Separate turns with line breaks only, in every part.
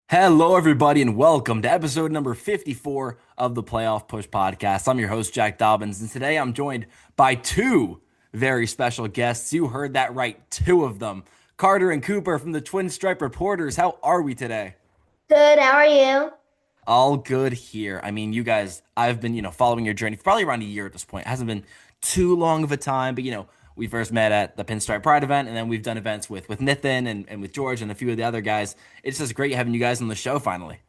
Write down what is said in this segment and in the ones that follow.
Hello, everybody, and welcome to episode number 54 of the Playoff Push Podcast. I'm your host, Jack Dobbins, and today I'm joined by two very special guests. You heard that right, two of them. Carter and Cooper from the Twinstripe Reporters. How are we today?
Good, how are you?
All good here. I mean, you guys, I've been, following your journey for probably around a year at this point. It hasn't been too long of a time, but we first met at the Pinstripe Pride event, and then we've done events with Nathan and with George and a few of the other guys. It's just great having you guys on the show finally.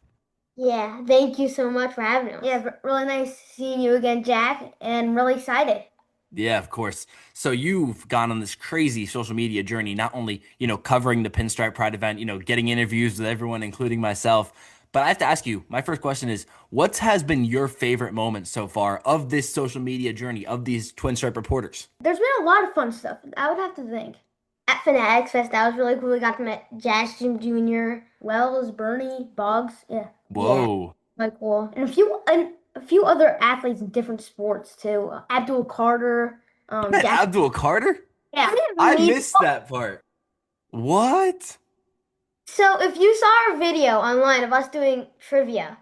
Yeah, thank you so much for having us. Yeah, really nice seeing you again, Jack, and really excited.
Yeah, of course. So you've gone on this crazy social media journey, not only, covering the Pinstripe Pride event, getting interviews with everyone, including myself. But I have to ask you, my first question is, what has been your favorite moment so far of this social media journey of these Twin Stripe reporters?
There's been a lot of fun stuff. I would have to think. At Fanatics Fest, that was really cool. We got to meet Jazz Jim Jr., Wells, Bernie, Boggs. Yeah,
Whoa.
quite cool. And a few other athletes in different sports too. Abdul Carter, Jack.
Abdul Carter?
Yeah,
I
me.
missed that part. What?
So if you saw our video online of us doing trivia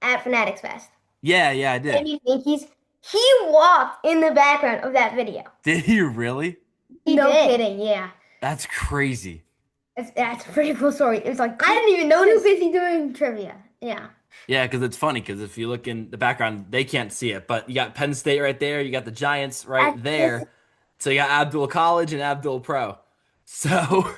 at Fanatics Fest,
Yeah, I did.
Yankees. He walked in the background of that video.
Did he really?
No kidding, yeah.
That's crazy.
That's a pretty cool story. It was like I didn't even notice. Too busy doing trivia. Yeah.
Yeah, because it's funny because if you look in the background, they can't see it, but you got Penn State right there, you got the Giants right there. So you got Abdul College and Abdul Pro. So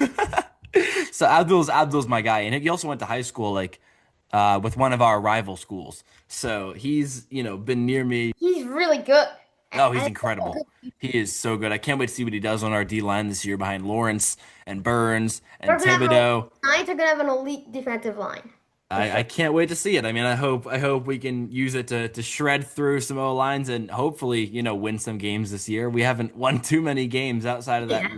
so Abdul's my guy, and he also went to high school with one of our rival schools. So he's been near me.
He's really good.
Oh, he's incredible. He is so good. I can't wait to see what he does on our D line this year behind Lawrence and Burns and Thibodeau.
Giants are gonna have an elite defensive line. For
I
sure.
can't wait to see it. I mean, I hope we can use it to shred through some O lines and hopefully, win some games this year. We haven't won too many games outside of
Yeah.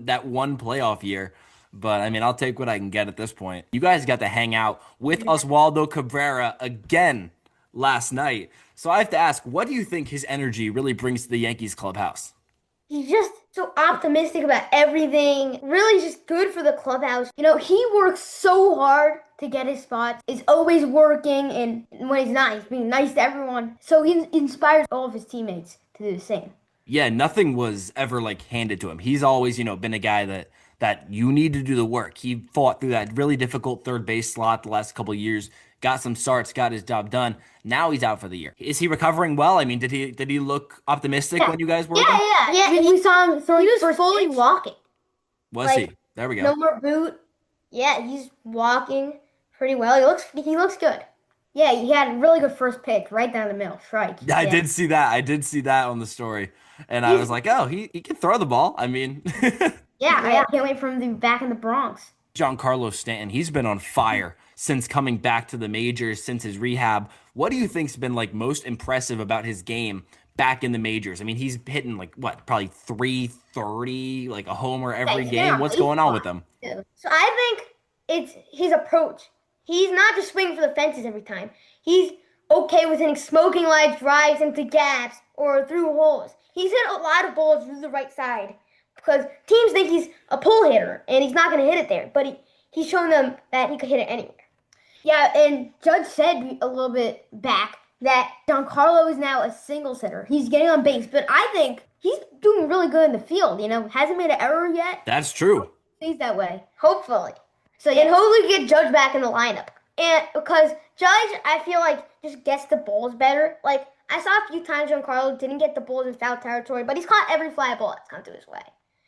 that one playoff year. But I mean, I'll take what I can get at this point. You guys got to hang out with Oswaldo Cabrera again last night. So I have to ask, what do you think his energy really brings to the Yankees clubhouse?
He's just so optimistic about everything. Really just good for the clubhouse. He works so hard to get his spots. He's always working, and when he's not, he's being nice to everyone. So he inspires all of his teammates to do the same.
Yeah, nothing was ever like handed to him. He's always, been a guy that you need to do the work. He fought through that really difficult third base slot the last couple of years, got some starts, got his job done. Now he's out for the year. Is he recovering well? I mean, did he look optimistic when you guys were with him?
Yeah. We saw him throwing. He was fully walking.
Was
Like
he? There we go.
no more boot. Yeah, he's walking pretty well. He looks good. Yeah, he had a really good first pitch right down the middle, strike.
I
Yeah.
did see that. I did see that on the story. And I
He's
was like, oh, he can throw the ball. I mean,
yeah, I can't wait for him to be back in the Bronx.
Giancarlo Stanton, he's been on fire since coming back to the majors, since his rehab. What do you think's been like most impressive about his game back in the majors? I mean, he's hitting like what, probably 330, like a homer
Yeah,
every
he's been
game.
on
What's going on
baseball
with him?
too. So I think it's his approach. He's not just swinging for the fences every time. He's okay with hitting smoking lights, drives into gaps, or through holes. He's hit a lot of balls through the right side because teams think he's a pull hitter and he's not going to hit it there. But he's shown them that he could hit it anywhere. Yeah, and Judge said a little bit back that Giancarlo is now a single hitter. He's getting on base, but I think he's doing really good in the field. Hasn't made an error yet.
That's true.
Stays that way. Hopefully. So and hopefully get Judge back in the lineup. And because Judge, I feel like just gets the balls better. Like I saw a few times Giancarlo didn't get the balls in foul territory, but he's caught every fly ball that's come to his way.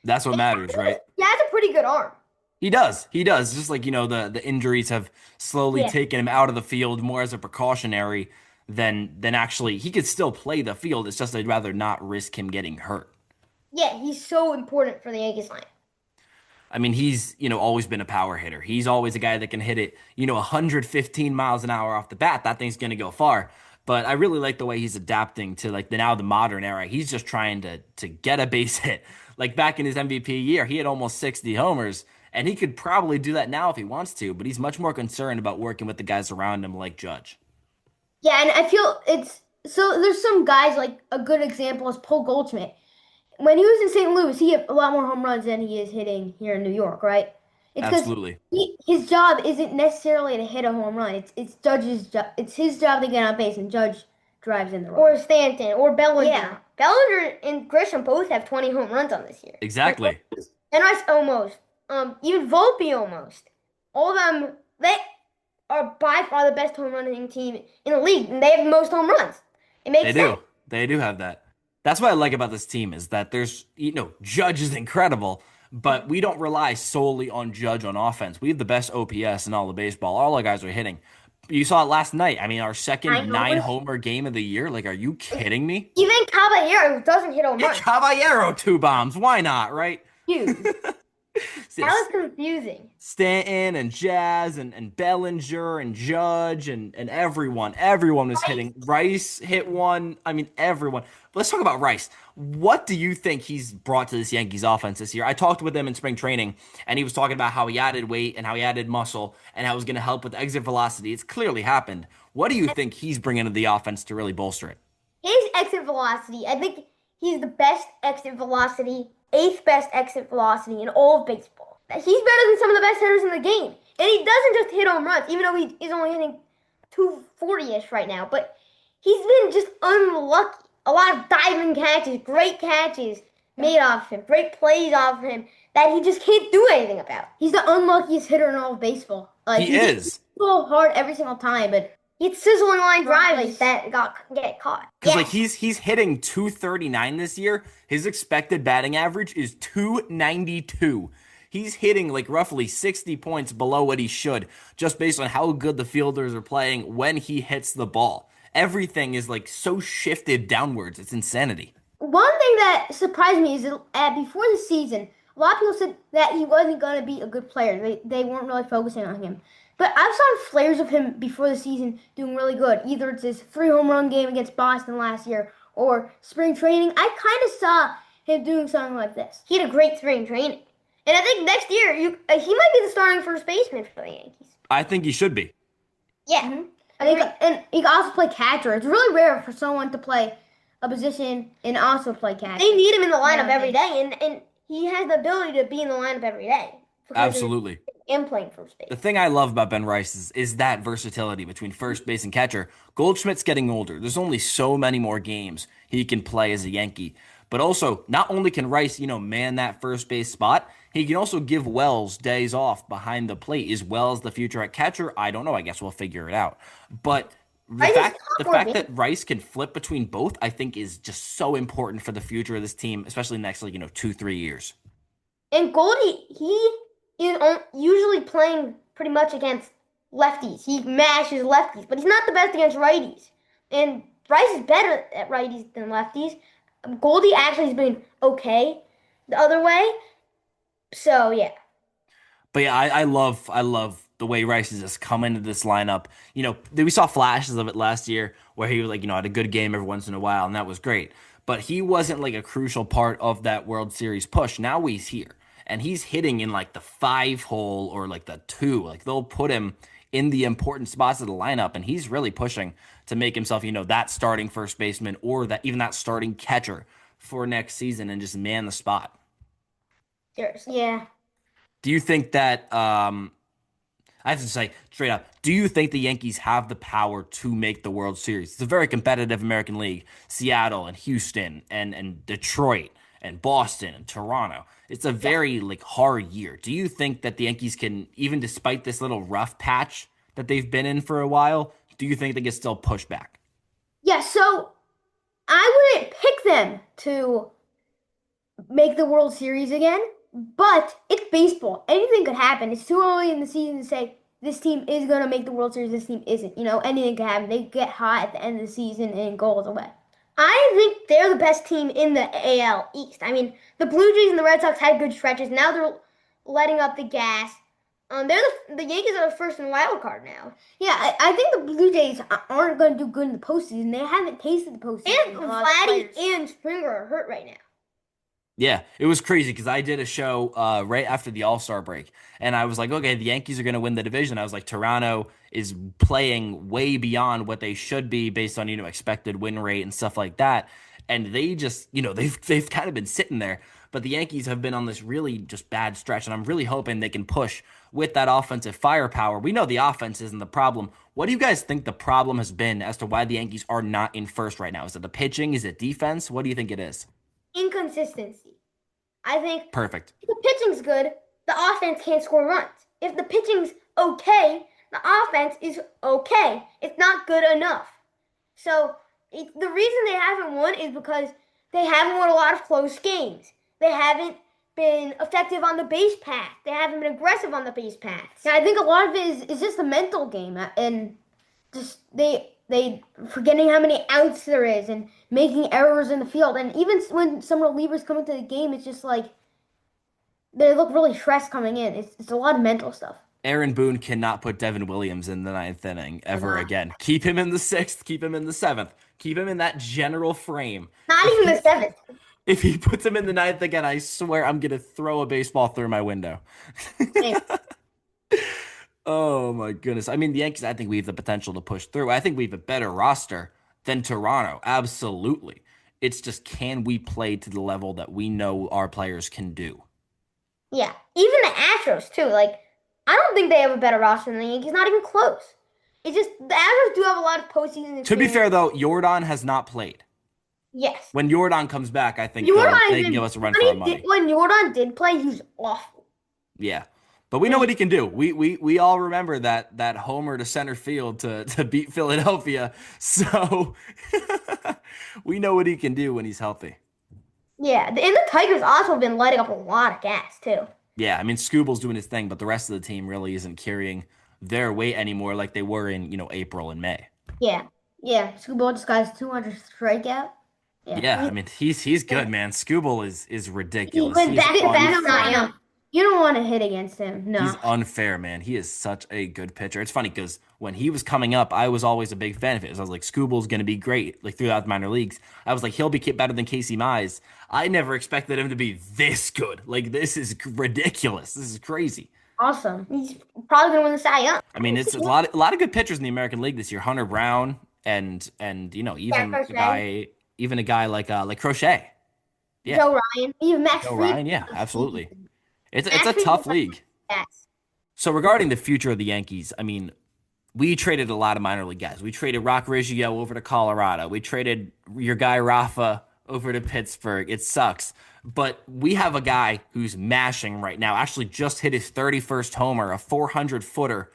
That's what matters, right?
He has a pretty good arm.
He does. He does. Just like, the injuries have slowly
Yeah.
taken him out of the field more as a precautionary than actually he could still play the field. It's just I'd rather not risk him getting hurt.
Yeah, he's so important for the Yankees line.
I mean, he's, always been a power hitter. He's always a guy that can hit it, 115 miles an hour off the bat. That thing's going to go far. But I really like the way he's adapting to like the modern era. He's just trying to get a base hit. Like back in his MVP year, he had almost 60 homers, and he could probably do that now if he wants to, but he's much more concerned about working with the guys around him like Judge.
Yeah, and I feel it's so there's some guys like a good example is Paul Goldschmidt. When he was in St. Louis, he hit a lot more home runs than he is hitting here in New York, right? It's because
Absolutely.
his job isn't necessarily to hit a home run. It's Judge's job. It's his job to get on base, and Judge drives in the run. Or Stanton, or Bellinger. Yeah, Bellinger and Grisham both have 20 home runs on this year.
Exactly.
And Rice almost. Even Volpe almost. All of them, they are by far the best home running team in the league, and they have the most home runs. It
They
makes sense.
do. They do have that. That's what I like about this team is that there's, Judge is incredible, but we don't rely solely on Judge on offense. We have the best OPS in all of baseball. All our guys are hitting. You saw it last night. I mean, our second
Nine
nine
homers.
homer game of the year. Like, are you kidding me?
Even Caballero doesn't hit home
Yeah,
runs.
Caballero, two bombs. Why not, right?
Huge. That was confusing.
Stanton and Jazz and Bellinger and Judge and everyone was hitting. Rice hit one. I mean, everyone. Let's talk about Rice. What do you think he's brought to this Yankees offense this year? I talked with him in spring training, and he was talking about how he added weight and how he added muscle and how it was going to help with exit velocity. It's clearly happened. What do you think he's bringing to the offense to really bolster it?
His exit velocity, I think he's the best exit velocity, eighth best exit velocity in all of baseball. He's better than some of the best hitters in the game. And he doesn't just hit home runs, even though he's only hitting 240-ish right now. But he's been just unlucky. A lot of diving catches, great catches made off him, great plays off him that he just can't do anything about. He's the unluckiest hitter in all of baseball.
He is.
So hard every single time, but it's sizzling line drives that get caught.
Because like he's hitting 239 this year. His expected batting average is 292. He's hitting like roughly 60 points below what he should, just based on how good the fielders are playing when he hits the ball. Everything is like so shifted downwards. It's insanity.
One thing that surprised me is that before the season, a lot of people said that he wasn't going to be a good player. They weren't really focusing on him. But I've saw flares of him before the season doing really good. Either it's his 3 home run game against Boston last year or spring training. I kind of saw him doing something like this. He had a great spring training. And I think next year he might be the starting first baseman for the Yankees.
I think he should be.
Yeah. I think, and he can also play catcher. It's really rare for someone to play a position and also play catcher. They need him in the lineup every day, and he has the ability to be in the lineup every day.
Absolutely.
And playing first base.
The thing I love about Ben Rice is that versatility between first base and catcher. Goldschmidt's getting older. There's only so many more games he can play as a Yankee. But also, not only can Rice, man that first base spot, he can also give Wells days off behind the plate. Is Wells the future at catcher? I don't know. I guess we'll figure it out. But the fact that Rice can flip between both, I think, is just so important for the future of this team, especially next, 2-3 years.
And Goldie, he is usually playing pretty much against lefties. He mashes lefties, but he's not the best against righties. And Rice is better at righties than lefties. Goldie actually has been okay the other way. So yeah.
But yeah, I love the way Rice has just come into this lineup. We saw flashes of it last year where he was had a good game every once in a while, and that was great. But he wasn't like a crucial part of that World Series push. Now he's here. And he's hitting in like the 5 hole or like the 2. Like they'll put him in the important spots of the lineup, and he's really pushing to make himself, that starting first baseman or that starting catcher for next season and just man the spot. Yeah. Do you think that I have to say straight up, do you think the Yankees have the power to make the World Series? It's a very competitive American League. Seattle and Houston and Detroit and Boston and Toronto. It's a very hard year. Do you think that the Yankees can, even despite this little rough patch that they've been in for a while, do you think they can still push back?
Yeah, so I wouldn't pick them to make the World Series again, but it's baseball. Anything could happen. It's too early in the season to say this team is going to make the World Series, this team isn't. Anything could happen. They get hot at the end of the season and goes away. I think they're the best team in the AL East. I mean, the Blue Jays and the Red Sox had good stretches. Now they're letting up the gas. The Yankees are the first in wild card now. Yeah, I think the Blue Jays aren't going to do good in the postseason. They haven't tasted the postseason. And Vladdy and Springer are hurt right now.
Yeah, it was crazy because I did a show right after the All-Star break, and I was like, okay, the Yankees are going to win the division. I was like, Toronto is playing way beyond what they should be based on, expected win rate and stuff like that. and they just, they've kind of been sitting there. But the Yankees have been on this really just bad stretch, and I'm really hoping they can push with that offensive firepower. We know the offense isn't the problem. What do you guys think the problem has been as to why the Yankees are not in first right now? Is it the pitching? Is it defense? What do you think it is?
Inconsistency. I think
Perfect.
if the pitching's good, the offense can't score runs. If the pitching's okay, the offense is okay. It's not good enough. So the reason they haven't won is because they haven't won a lot of close games. They haven't been effective on the base path. They haven't been aggressive on the base paths.
Yeah, I think a lot of it is just a mental game and just they forgetting how many outs there is and making errors in the field. And even when some relievers come into the game, it's just like they look really stressed coming in. It's a lot of mental stuff.
Aaron Boone cannot put Devin Williams in the ninth inning ever again. Keep him in the sixth, keep him in the seventh, keep him in that general frame.
Not even the seventh.
If he puts him in the ninth again, I swear I'm gonna throw a baseball through my window. Oh my goodness. I mean, the Yankees, I think we have the potential to push through. I think we have a better roster than Toronto. Absolutely. It's just, can we play to the level that we know our players can do?
Yeah, even the Astros too. Like, I don't think they have a better roster than the Yankees. Not even close. It's just the Astros do have a lot of postseason experience.
To be fair, though, Jordan has not played.
Yes.
When Jordan comes back, I think
Jordan
they can give us a run for our money.
When Jordan did play, he was awful.
Yeah. But we know what he can do. We all remember that homer to center field to beat Philadelphia. So we know what he can do when he's healthy.
Yeah, and the Tigers also have been letting up a lot of gas too.
Yeah, I mean, Scooble's doing his thing, but the rest of the team really isn't carrying their weight anymore like they were in, April and May.
Yeah.
Yeah, Scuba just got his 200 strikeout.
Yeah, I mean, he's good, man. Scooble is ridiculous.
But
He's
that's
unfair.
not. You don't want to hit against him. No.
He's unfair, man. He is such a good pitcher. It's funny because when he was coming up, I was always a big fan of his. I was like, Scooble's going to be great, like throughout the minor leagues. I was like, he'll be better than Casey Mize. I never expected him to be this good. Like, this is ridiculous. This is crazy.
Awesome.
He's probably gonna win the Cy Young.
I mean, it's a lot of good pitchers in the American League this year. Hunter Brown and even a guy like Crochet. Yeah.
Joe Ryan. Even Max
Joe
Fried.
Ryan, yeah, absolutely. It's a
Actually,
tough league.
Yes.
So regarding the future of the Yankees, I mean, we traded a lot of minor league guys. We traded Rock Riggio over to Colorado. We traded your guy Rafa over to Pittsburgh. It sucks. But we have a guy who's mashing right now. Actually just hit his 31st homer, a 440-footer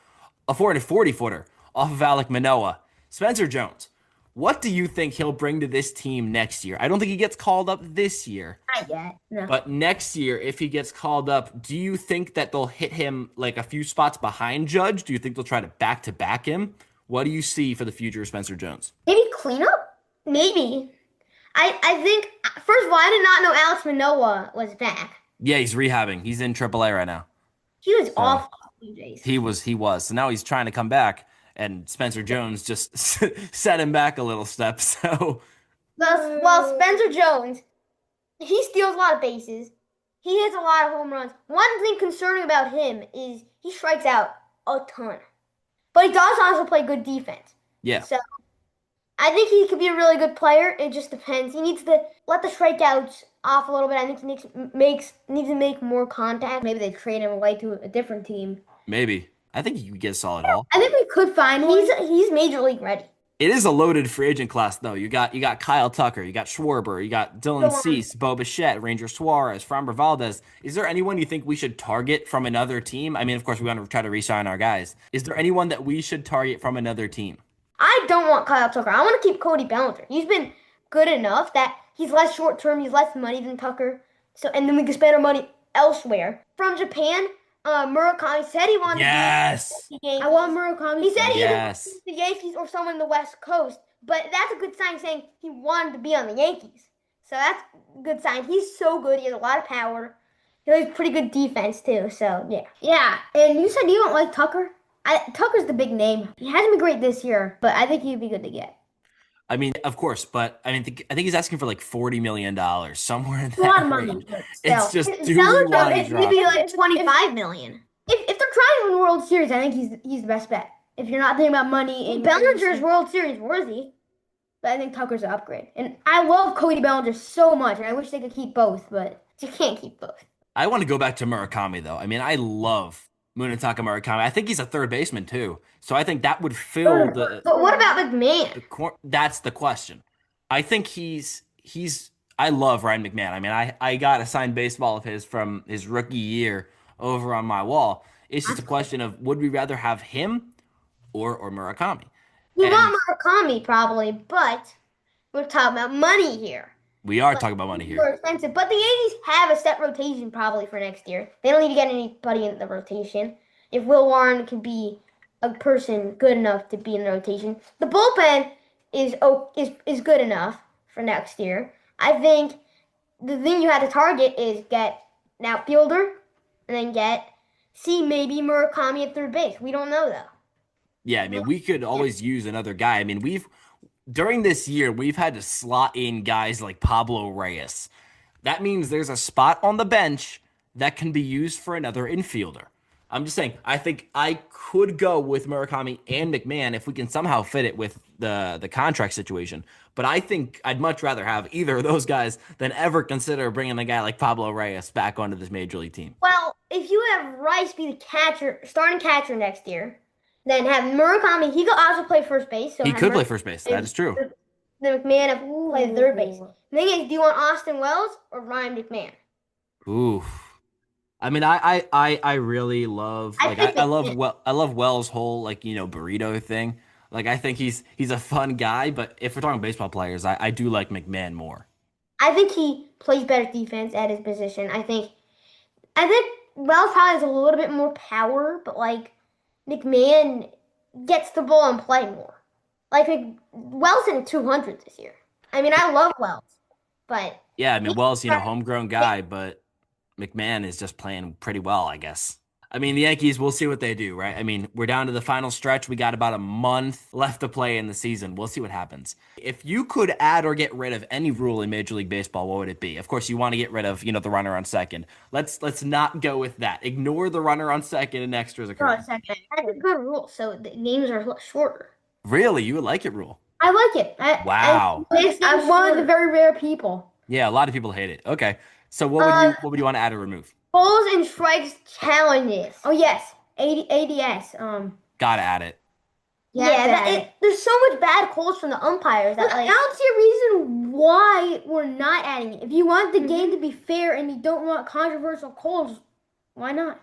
off of Alek Manoah. Spencer Jones. What do you think he'll bring to this team next year? I don't think he gets called up this year.
Not yet. No.
But next year, if he gets called up, do you think that they'll hit him like a few spots behind Judge? Do you think they'll try to back him? What do you see for the future of Spencer Jones?
Maybe cleanup? Maybe. I think, first of all, I did not know Alex Manoah was back.
Yeah, he's rehabbing. He's in AAA right now.
He was awful. Blue Jays.
He was. So now he's trying to come back, and Spencer Jones just set him back a little step. So,
Well, Spencer Jones, he steals a lot of bases. He hits a lot of home runs. One thing concerning about him is he strikes out a ton. But he does also play good defense.
yeah.
So I think he could be a really good player. It just depends. He needs to let the strikeouts off a little bit. I think he needs to make more contact. Maybe they trade him away to a different team.
Maybe. I think he could get a solid haul.
I think we could find he's major league ready.
It is a loaded free agent class, though. You got Kyle Tucker, you got Schwarber, you got Dylan Cease, Bo Bichette, Ranger Suarez, Framber Valdez. Is there anyone you think we should target from another team? I mean, of course, we want to try to re-sign our guys. Is there anyone that we should target from another team?
I don't want Kyle Tucker. I want to keep Cody Bellinger. He's been good enough that he's less short term, he's less money than Tucker. So and then we can spend our money elsewhere. From Japan, Murakami said he wanted
Yes.
to be the Yankees.
I want Murakami.
He said he
Yes.
wanted the Yankees or someone in the West Coast, but that's a good sign saying he wanted to be on the Yankees. So that's a good sign. He's so good. He has a lot of power. He has pretty good defense too. So yeah.
Yeah, and you said you don't like Tucker? Tucker's the big name. He hasn't been great this year, but I think he'd be good to get.
I mean, of course, but I mean, I think he's asking for like $40 million, somewhere in
It's a lot
that
of money.
range.
But
It's
still.
just, do we want to drop?
Maybe like 25 million.
If they're trying to win World Series, I think he's the best bet. If you're not thinking about money and
Bellinger's World Series worthy.
But I think Tucker's an upgrade. And I love Cody Bellinger so much, and I wish they could keep both, but
You can't keep both.
I want to go back to Murakami though. I mean, I love Munetaka Murakami. I think he's a third baseman too. So I think that would fill
But what about McMahon?
that's the question. I think I love Ryan McMahon. I mean, I got a signed baseball of his from his rookie year over on my wall. It's just a question of would we rather have him or Murakami?
You
And
want Murakami probably, but we're talking about money here.
we are talking about money
More
here.
expensive. But the Yankees have a set rotation probably for next year. They don't need to get anybody in the rotation. If Will Warren can be a person good enough to be in the rotation, the bullpen is good enough for next year. I think the thing you have to target is get an outfielder and then see maybe Murakami at third base. We don't know though.
Yeah, I mean, we could always use another guy. I mean, during this year, we've had to slot in guys like Pablo Reyes. That means there's a spot on the bench that can be used for another infielder. I'm just saying, I think I could go with Murakami and McMahon if we can somehow fit it with the contract situation. But I think I'd much rather have either of those guys than ever consider bringing a guy like Pablo Reyes back onto this major league team.
Well, if you have Rice be the catcher, starting catcher next year, then have Murakami. He could also play first base. So
He
have
could play first base. That is true.
The McMahon have play the third base. The thing is, do you want Austin Wells or Ryan McMahon?
Ooh. I mean, I really love
I
like
think
I love Wells' whole like burrito thing. Like I think he's a fun guy, but if we're talking baseball players, I do like McMahon more.
I think he plays better defense at his position. I think Wells probably has a little bit more power, but like McMahon gets the ball and play more. Like Wells in 200 this year. I mean, I love Wells, but
Yeah, I mean Wells, homegrown guy, but McMahon is just playing pretty well, I guess. I mean, the Yankees, we'll see what they do, right? I mean, we're down to the final stretch. We got about a month left to play in the season. We'll see what happens. If you could add or get rid of any rule in Major League Baseball, what would it be? Of course, you want to get rid of, the runner on second. Let's not go with that. Ignore the runner on second and extras
for
occurring.
a second, that's a good rule. So the games are shorter.
Really? You would like it, rule?
I like it.
Wow.
I'm one of the very rare people.
Yeah, a lot of people hate it. Okay. So what would you want to add or remove?
Balls and strikes challenges.
Oh yes, ADS.
Gotta add it.
There's so much bad calls from the umpires that
I don't see a reason why we're not adding it. If you want the game to be fair and you don't want controversial calls, why not?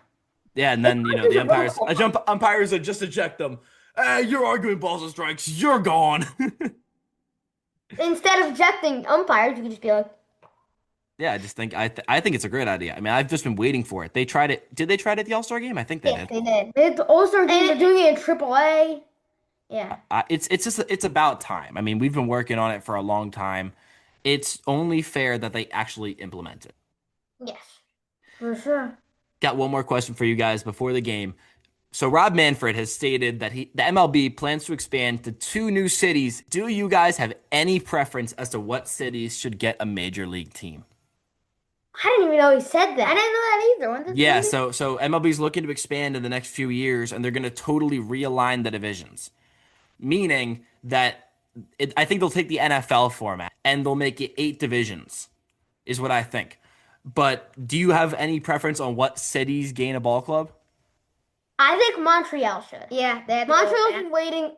Yeah, and then the umpires would just eject them. Hey, you're arguing balls and strikes. You're gone.
instead of ejecting umpires, you could just be like,
Yeah, I just think I think it's a great idea. I mean, I've just been waiting for it. They tried it. Did they try it at the All-Star game? I think they
yes,
did.
they did.
The All-Star games are doing it in AAA. Yeah.
It's about time. I mean, we've been working on it for a long time. It's only fair that they actually implement it.
Yes.
For sure.
Got one more question for you guys before the game. So Rob Manfred has stated that the MLB plans to expand to 2 new cities. Do you guys have any preference as to what cities should get a major league team?
I didn't even know he said that.
I didn't know that either. When did
Yeah,
he-
so MLB's looking to expand in the next few years, and they're going to totally realign the divisions, meaning that I think they'll take the NFL format and they'll make it 8 divisions, is what I think. But do you have any preference on what cities gain a ball club?
I think Montreal should.
Yeah, they had to
Montreal's
go
been waiting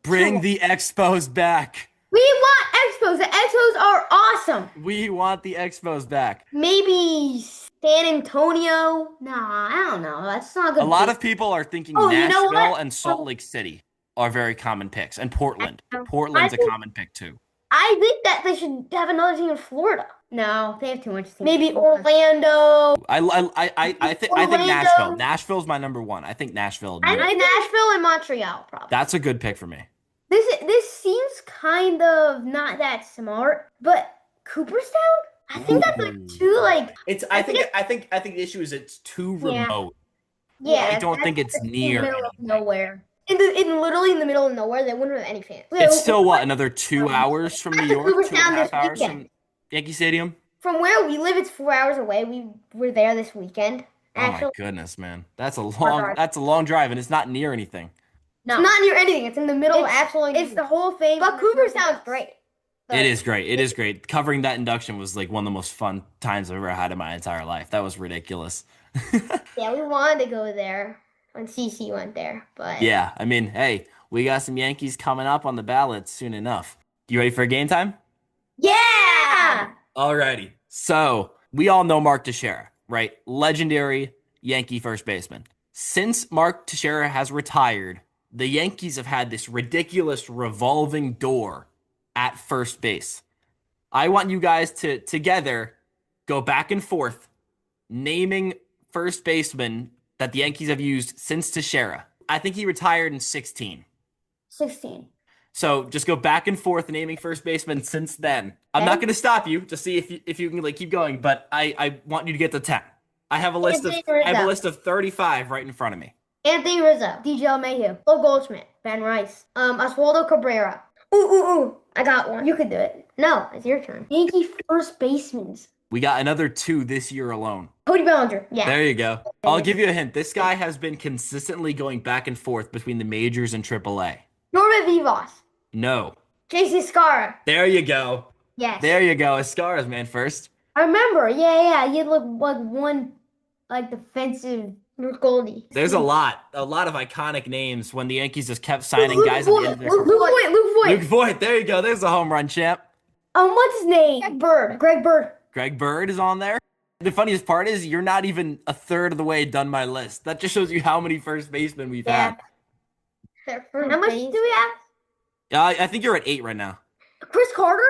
Bring the Expos back.
We want Expos. The Expos are awesome.
We want the Expos back.
maybe San Antonio.
Nah, I don't know. That's not good.
A lot of people are thinking
Oh, you know
Nashville
what?
and Salt Lake City are very common picks, and Portland.
I
Portland's a
think-
common pick too.
I think that they should have another team in Florida.
No, they have too much. teams.
Maybe Orlando.
I think
Orlando.
Nashville. Nashville's my number one. I think Nashville.
I think Nashville and Montreal probably.
That's a good pick for me.
This seems kind of not that smart, but Cooperstown.
I think that's too
It's.
I think
I think the issue is it's too
Yeah.
remote.
yeah.
I don't think it's
in the
near.
middle of nowhere.
Literally in the middle of nowhere. They wouldn't have any fans.
It's still what, another 2 hours from New
That's the
York,
Cooperstown
2.5
this
hours
weekend.
from Yankee Stadium.
From where we live, it's 4 hours away. We were there this weekend.
Oh my
Actually,
goodness, man, that's a
drive.
long drive, and it's not near anything.
No,
it's not near anything. It's in the middle of
It's-
absolutely.
it's the whole thing.
But Cooperstown's great.
It
But
is great. It is great. Covering that induction was like one of the most fun times I've ever had in my entire life. That was ridiculous.
yeah, we wanted to go there when CC went there, but
Yeah, I mean, hey, we got some Yankees coming up on the ballot soon enough. You ready for game time?
yeah.
Alrighty. So we all know Mark Teixeira, right? Legendary Yankee first baseman. Since Mark Teixeira has retired, the Yankees have had this ridiculous revolving door at first base. I want you guys to together go back and forth naming first baseman that the Yankees have used since Teixeira. I think he retired in 16.
16.
So just go back and forth naming first baseman since then. I'm not
Okay.
going to stop you. Just see if you can like keep going, but I want you to get to 10.
Anthony
I have a
Rizzo.
list of 35 right in front of me.
Anthony Rizzo.
DJ LeMahieu.
Paul Goldschmidt.
Ben Rice.
Oswaldo Cabrera. Ooh. I got one.
You could do it.
No, it's your turn.
Yankee first baseman.
We got another 2 this year alone.
Cody Bellinger. Yeah.
There you go. I'll give you a hint. This guy has been consistently going back and forth between the majors and AAA.
Norbert Vivas.
No.
JC Scarra.
There you go.
Yes.
There you go. Escara's man first.
I remember. Yeah. He had like one like defensive.
Luke Goldie.
There's a lot of iconic names when the Yankees just kept signing
Luke
guys at the
Voigt.
end of their
Luke
career.
Voigt. Luke Voigt.
Luke Voigt. There you go. There's a home run champ.
What's his name?
Greg Bird.
Greg Bird.
Greg Bird is on there. The funniest part is you're not even a third of the way done my list. That just shows you how many first basemen we've
Yeah.
had.
How much do we have?
I think you're at 8 right now.
Chris Carter.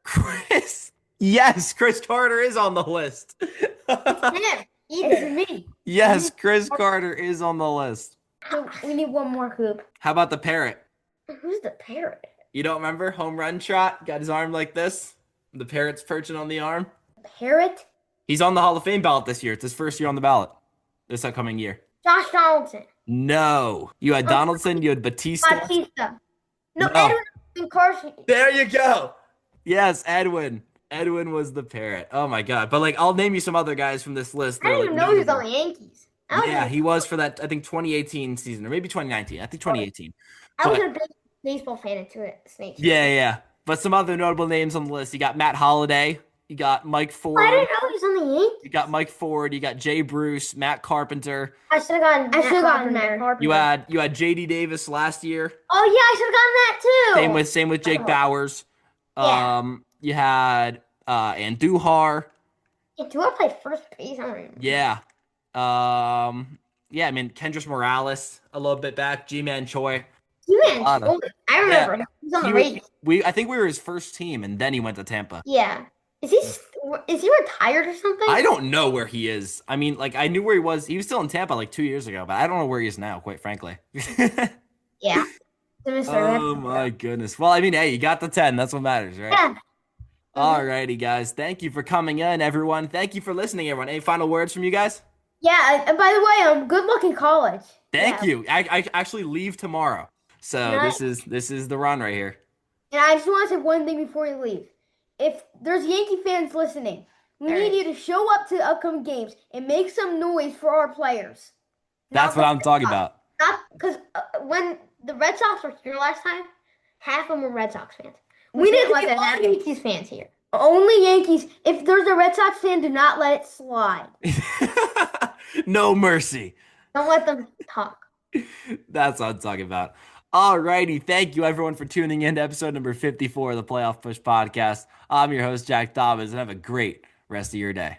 Chris. Yes, Chris Carter is on the list.
Him.
It's me.
Yes, Chris Carter is on the list.
So we need one more hoop.
How about the parrot?
Who's the parrot?
You don't remember? Home run trot? Got his arm like this. The parrot's perching on the arm.
Parrot.
He's on the Hall of Fame ballot this year. It's his first year on the ballot. This upcoming year.
Josh Donaldson.
No. You had Donaldson, you had Batista.
Batista. No,
No.
Edwin Carson.
There you go. Yes, Edwin. Edwin was the parrot. Oh my God. But like I'll name you some other guys from this list.
I
that are,
didn't
like,
even know he was on
notable.
the Yankees.
Yeah, he was for that, I think 2018 season, or maybe 2019. I think 2018.
I was
But
a big baseball fan until it snakes.
yeah. But some other notable names on the list. You got Matt Holliday. You got Mike
I
Ford.
didn't know he was on the Yankees.
You got Mike Ford. You got Jay Bruce, Matt Carpenter.
I should have gotten.
I should have gotten
Matt
there.
Carpenter.
You had JD Davis last year.
Oh yeah, I should have gotten that too.
Same with Jake Bowers.
Yeah.
You had Andujar.
Yeah, do I play first base? I don't remember.
Yeah. I mean Kendrys Morales a little bit back. G-Man Choi.
Man,
Anna.
I remember. He was on the
He
Rays.
I think we were his first team, and then he went to Tampa.
Yeah. Is he retired or something?
I don't know where he is. I mean, like I knew where he was. He was still in Tampa like 2 years ago, but I don't know where he is now, quite frankly.
Yeah.
Oh my goodness. Well, I mean, hey, you got the 10. That's what matters, right?
Yeah.
Alrighty, guys. Thank you for coming in, everyone. Thank you for listening, everyone. Any final words from you guys?
Yeah. And by the way, good luck in college.
Thank
Yeah.
you. I actually leave tomorrow, so
Nice.
this is the run right here.
And I just want to say one thing before you leave. If there's Yankee fans listening, we
All
need
right.
you to show up to the upcoming games and make some noise for our players.
That's what I'm talking about.
Not because when the Red Sox were here last time, half of them were Red Sox fans.
We
We
didn't
didn't
let
let
that happen.
Yankees fans here.
Only Yankees. If there's a Red Sox fan, do not let it slide.
No mercy.
Don't let them talk.
That's what I'm talking about. Alrighty, thank you everyone for tuning in to episode number 54 of the Playoff Push Podcast. I'm your host, Jack Dobbins, and have a great rest of your day.